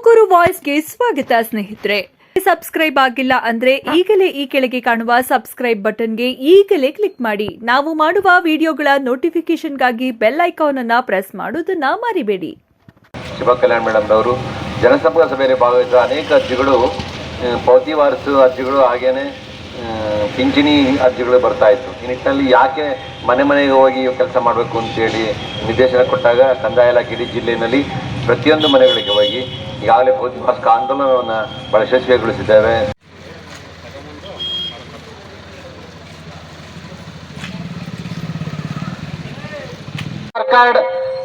ತುಮಕೂರು ವಾಯ್ಸ್ಗೆ ಸ್ವಾಗತ ಸ್ನೇಹಿತರೆ. ಸಬ್ಸ್ಕ್ರೈಬ್ ಆಗಿಲ್ಲ ಅಂದ್ರೆ ಈಗಲೇ ಈ ಕೆಳಗೆ ಕಾಣುವ ಸಬ್ಸ್ಕ್ರೈಬ್ ಬಟನ್ಗೆ ಈಗಲೇ ಕ್ಲಿಕ್ ಮಾಡಿ. ನಾವು ಮಾಡುವ ವಿಡಿಯೋಗಳ ನೋಟಿಫಿಕೇಶನ್ಗಾಗಿ ಬೆಲ್ ಐಕಾನ್ ಅನ್ನು ಪ್ರೆಸ್ ಮಾಡೋದನ್ನ ಮರಿಬೇಡಿ. ಶುಭಾ ಕಲ್ಯಾಣ್ ಮೇಡಮ್ ಅವರು ಜನಸಂಪರ್ಕ ಸಭೆಯಲ್ಲಿ ಭಾಗವಹಿಸಿದ ಅನೇಕ ಅರ್ಜಿಗಳು ಪೌತಿ ವಾರಸು ಅರ್ಜಿಗಳು ಹಾಗೇನೆ ಪಿಂಚಣಿ ಅರ್ಜಿಗಳು ಬರ್ತಾ ಇತ್ತು. ಈ ನಿಟ್ಟಿನಲ್ಲಿ ಯಾಕೆ ಮನೆ ಮನೆಗೆ ಹೋಗಿ ಕೆಲಸ ಮಾಡಬೇಕು ಅಂತೇಳಿ ನಿರ್ದೇಶನ ಕೊಟ್ಟಾಗ ಕಂದಾಯ ಇಲಾಖೆ ಇಡೀ ಜಿಲ್ಲೆಯಲ್ಲಿ ಪ್ರತಿಯೊಂದು ಮನೆಗಳಿಗೆ ಹೋಗಿ ಈಗಾಗಲೇ ಪೌತಿ ವಾರ್ಷಿಕ ಆಂದೋಲನವನ್ನು ಬಹಳ ಯಶಸ್ವಿಗೊಳಿಸಿದ್ದೇವೆ. ಕಾರ್ಡ್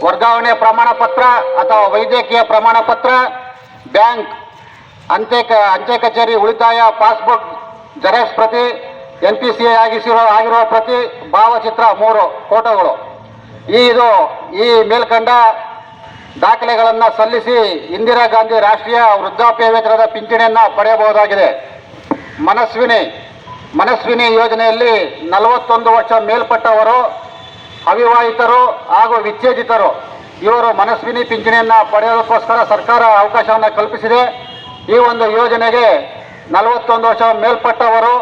ವರ್ಗಾವಣೆ ಪ್ರಮಾಣ ಪತ್ರ ಅಥವಾ ವೈದ್ಯಕೀಯ ಪ್ರಮಾಣ ಪತ್ರ, ಬ್ಯಾಂಕ್, ಅಂಚೆ ಕಚೇರಿ ಉಳಿತಾಯ ಪಾಸ್ಬುಕ್ ಜೆರಾಕ್ಸ್ ಪ್ರತಿ, NPCI ಆಗಿರುವ ಪ್ರತಿ, ಭಾವಚಿತ್ರ 3 ಫೋಟೋಗಳು. ಈ ಮೇಲ್ಕಂಡ ದಾಖಲೆಗಳನ್ನು ಸಲ್ಲಿಸಿ ಇಂದಿರಾ ಗಾಂಧಿ ರಾಷ್ಟ್ರೀಯ ವೃದ್ಧಾಪ್ಯ ವೇತನದ ಪಿಂಚಣಿಯನ್ನು ಪಡೆಯಬಹುದಾಗಿದೆ. ಮನಸ್ವಿನಿ ಯೋಜನೆಯಲ್ಲಿ 41 ವರ್ಷ ಮೇಲ್ಪಟ್ಟವರು, ಅವಿವಾಹಿತರು ಹಾಗೂ ವಿಚ್ಛೇದಿತರು ಇವರು ಮನಸ್ವಿನಿ ಪಿಂಚಣಿಯನ್ನು ಪಡೆಯೋದಕ್ಕೋಸ್ಕರ ಸರ್ಕಾರ ಅವಕಾಶವನ್ನು ಕಲ್ಪಿಸಿದೆ. ಈ ಒಂದು ಯೋಜನೆಗೆ 41 ವರ್ಷ ಮೇಲ್ಪಟ್ಟವರು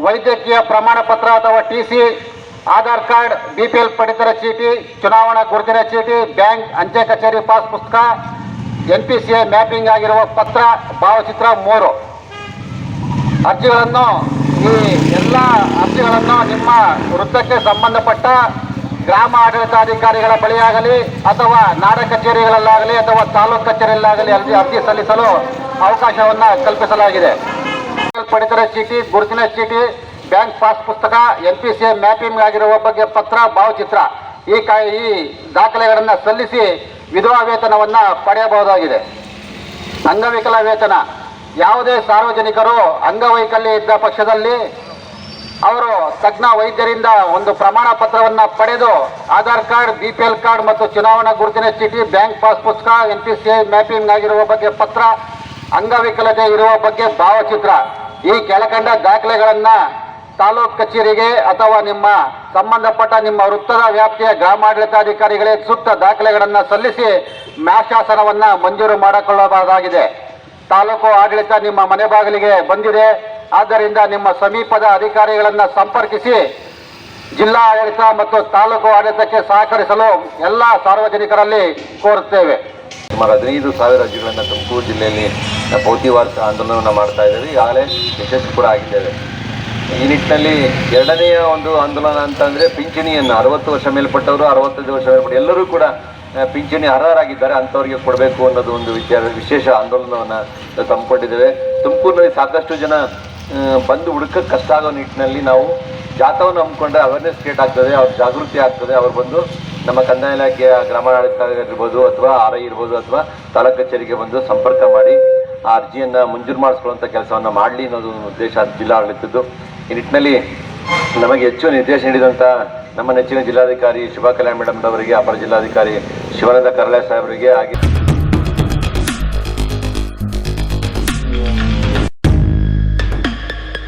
ವೈದ್ಯಕೀಯ ಪ್ರಮಾಣ ಪತ್ರ ಅಥವಾ TC, ಆಧಾರ್ ಕಾರ್ಡ್, BPL ಪಡಿತರ ಚೀಟಿ, ಚುನಾವಣಾ ಗುರುತಿನ ಚೀಟಿ, ಬ್ಯಾಂಕ್, ಅಂಚೆ ಕಚೇರಿ ಪಾಸ್ ಪುಸ್ತಕ, NPCI ಮ್ಯಾಪಿಂಗ್ ಆಗಿರುವ ಪತ್ರ, ಭಾವಚಿತ್ರ 3 ಅರ್ಜಿಗಳನ್ನು ಈ ಎಲ್ಲ ಅರ್ಜಿಗಳನ್ನು ನಿಮ್ಮ ವೃತ್ತಕ್ಕೆ ಸಂಬಂಧಪಟ್ಟ ಗ್ರಾಮ ಆಡಳಿತಾಧಿಕಾರಿಗಳ ಬಳಿಯಾಗಲಿ ಅಥವಾ ನಾಡ ಕಚೇರಿಗಳಲ್ಲಾಗಲಿ ಅಥವಾ ತಾಲೂಕು ಕಚೇರಿಯಲ್ಲಾಗಲಿ ಅರ್ಜಿ ಸಲ್ಲಿಸಲು ಅವಕಾಶವನ್ನು ಕಲ್ಪಿಸಲಾಗಿದೆ. ಪಡಿತರ ಚೀಟಿ, ಗುರುತಿನ ಚೀಟಿ, ಬ್ಯಾಂಕ್ ಪಾಸ್ ಪುಸ್ತಕ, NPCI ಮ್ಯಾಪಿಂಗ್ ಆಗಿರುವ ಬಗ್ಗೆ ಪತ್ರ, ಭಾವಚಿತ್ರ ಈ ದಾಖಲೆಗಳನ್ನು ಸಲ್ಲಿಸಿ ವಿಧವಾ ವೇತನವನ್ನು ಪಡೆಯಬಹುದಾಗಿದೆ. ಅಂಗವಿಕಲ ವೇತನ, ಯಾವುದೇ ಸಾರ್ವಜನಿಕರು ಅಂಗವೈಕಲ್ಯ ಇದ್ದ ಪಕ್ಷದಲ್ಲಿ ಅವರು ತಜ್ಞ ವೈದ್ಯರಿಂದ ಒಂದು ಪ್ರಮಾಣ ಪತ್ರವನ್ನು ಪಡೆದು ಆಧಾರ್ ಕಾರ್ಡ್, BPL ಕಾರ್ಡ್ ಮತ್ತು ಚುನಾವಣಾ ಗುರುತಿನ ಚೀಟಿ, ಬ್ಯಾಂಕ್ ಪಾಸ್ ಪುಸ್ತಕ, NPCI ಮ್ಯಾಪಿಂಗ್ ಆಗಿರುವ ಬಗ್ಗೆ ಪತ್ರ, ಅಂಗವಿಕಲತೆ ಇರುವ ಬಗ್ಗೆ ಭಾವಚಿತ್ರ ಈ ಕೆಳಕಂಡ ದಾಖಲೆಗಳನ್ನು ತಾಲೂಕು ಕಚೇರಿಗೆ ಅಥವಾ ನಿಮ್ಮ ಸಂಬಂಧಪಟ್ಟ ನಿಮ್ಮ ವೃತ್ತದ ವ್ಯಾಪ್ತಿಯ ಗ್ರಾಮಾಡಳಿತಾಧಿಕಾರಿಗಳೇ ಸೂಕ್ತ ದಾಖಲೆಗಳನ್ನು ಸಲ್ಲಿಸಿ ಮ್ಯಾಶಾಸನವನ್ನು ಮಂಜೂರು ಮಾಡಿಕೊಳ್ಳಬಹುದಾಗಿದೆ. ತಾಲೂಕು ಆಡಳಿತ ನಿಮ್ಮ ಮನೆ ಬಾಗಿಲಿಗೆ ಬಂದಿದೆ. ಆದ್ದರಿಂದ ನಿಮ್ಮ ಸಮೀಪದ ಅಧಿಕಾರಿಗಳನ್ನು ಸಂಪರ್ಕಿಸಿ ಜಿಲ್ಲಾ ಆಡಳಿತ ಮತ್ತು ತಾಲೂಕು ಆಡಳಿತಕ್ಕೆ ಸಹಕರಿಸಲು ಎಲ್ಲ ಸಾರ್ವಜನಿಕರಲ್ಲಿ ಕೋರುತ್ತೇವೆ. ಸುಮಾರು 15,000 ಅರ್ಜಿಗಳನ್ನು ತುಮಕೂರು ಜಿಲ್ಲೆಯಲ್ಲಿ ಪೌತಿ ವಾರ್ಷಿಕ ಆಂದೋಲನವನ್ನು ಮಾಡ್ತಾ ಇದ್ದೇವೆ. ಈಗಾಗಲೇ ಯಶಸ್ವಿ ಕೂಡ ಆಗಿದ್ದೇವೆ. ಈ ನಿಟ್ಟಿನಲ್ಲಿ ಎರಡನೆಯ ಒಂದು ಆಂದೋಲನ ಅಂತಂದರೆ ಪಿಂಚಣಿಯನ್ನು 60 ವರ್ಷ ಮೇಲ್ಪಟ್ಟವರು, 65 ವರ್ಷ ಮೇಲ್ಪಟ್ಟು ಎಲ್ಲರೂ ಕೂಡ ಪಿಂಚಣಿ ಅರ್ಹರಾಗಿದ್ದಾರೆ, ಅಂಥವರಿಗೆ ಕೊಡಬೇಕು ಅನ್ನೋದು ಒಂದು ವಿಶೇಷ ಆಂದೋಲನವನ್ನು ತಂದುಕೊಂಡಿದ್ದೇವೆ. ತುಮಕೂರಿನಲ್ಲಿ ಸಾಕಷ್ಟು ಜನ ಬಂದು ಹುಡುಕಕ್ಕೆ ಕಷ್ಟ ಆಗೋ ನಿಟ್ಟಿನಲ್ಲಿ ನಾವು ಜಾಥಾವನ್ನು ಹಮ್ಮಿಕೊಂಡ್ರೆ ಅವೇರ್ನೆಸ್ ಕ್ರಿಯೇಟ್ ಆಗ್ತದೆ, ಅವ್ರ ಜಾಗೃತಿ ಆಗ್ತದೆ. ಅವ್ರು ಬಂದು ನಮ್ಮ ಕಂದಾಯ ಇಲಾಖೆಯ ಗ್ರಾಮಾಡಳಿತ ಇರ್ಬೋದು ಅಥವಾ RI ಇರ್ಬೋದು ಅಥವಾ ತಾಲೂಕು ಕಚೇರಿಗೆ ಬಂದು ಸಂಪರ್ಕ ಮಾಡಿ ಆ ಅರ್ಜಿಯನ್ನು ಮಂಜೂರು ಮಾಡಿಸ್ಕೊಳ್ಳುವಂಥ ಕೆಲಸವನ್ನು ಮಾಡಲಿ ಅನ್ನೋದು ಉದ್ದೇಶ ಜಿಲ್ಲಾಡಳಿತದ್ದು. ಈ ನಿಟ್ಟಿನಲ್ಲಿ ನಮಗೆ ಹೆಚ್ಚು ನಿರ್ದೇಶನ ನೀಡಿದಂಥ ನಮ್ಮ ನೆಚ್ಚಿನ ಜಿಲ್ಲಾಧಿಕಾರಿ ಶುಭಾ ಕಲ್ಯಾಣ್ ಮೇಡಮ್ ಅವರಿಗೆ, ಅಪರ ಜಿಲ್ಲಾಧಿಕಾರಿ ಶಿವಾನಂದ ಕರಳೆ ಸಾಹೇಬರಿಗೆ ಹಾಗೆ